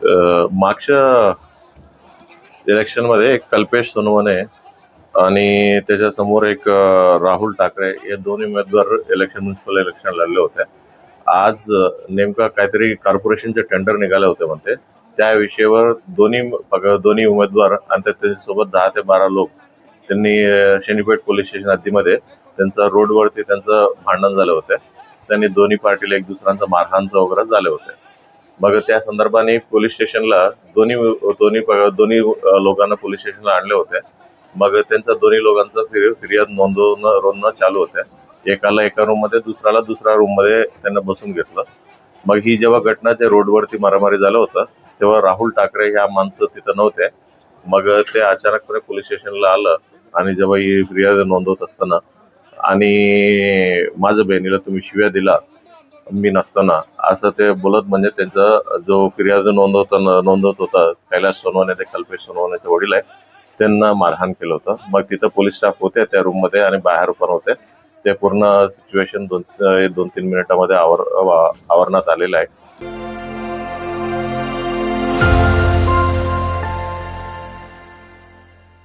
मागच्या इलेक्शनमध्ये एक कल्पेश सोनवणे आणि त्याच्यासमोर एक राहुल ठाकरे हे दोन उमेदवार म्युन्सिपल इलेक्शन लढले होते. आज नेमका काहीतरी कॉर्पोरेशनचे टेंडर निघाले होते म्हणते. त्या विषयावर दोन्ही उमेदवार आणि त्याच्यासोबत 10 ते 12 लोक त्यांनी शनीपेठ पोलीस स्टेशन हद्दीमध्ये त्यांचं रोडवरती त्यांचं भांडण झालं होतं. त्यांनी दोन्ही पार्टीला एक दुसऱ्यांचं मारहाणचं वगैरे झाले होते. मग त्या संदर्भाने पोलीस स्टेशनला दोन्ही दोन्ही लोकांना पोलीस स्टेशनला आणले होते. मग त्यांचा दोन्ही लोकांचा फिर्याद नोंदवणं चालू होत्या. एकाला एका रूम मध्ये, दुसऱ्याला दुसऱ्या रूम मध्ये त्यांना बसून घेतलं. मग ही जेव्हा घटना त्या रोडवरती मारामारी झालं होतं तेव्हा राहुल ठाकरे ह्या माणसं तिथं नव्हते. मग ते अचानकपणे पोलीस स्टेशनला आलं आणि जेव्हा ही फिर्याद नोंदवत असताना आणि माझ्या बहिणीला तुम्ही शिव्या दिला मी नसताना असं ते बोलत, म्हणजे त्यांचा जो फिर्याद नोंदवत होता कैलास सोनवणे, ते कल्पेश सोनवणेचे वडील आहे, त्यांना मारहाण केलं होतं. मग तिथं पोलीस स्टाफ होते त्या रूम मध्ये आणि बाहेर पण होते. ते पूर्ण सिच्युएशन 2-3 मिनिटांमध्ये आवरण्यात आलेलं आहे.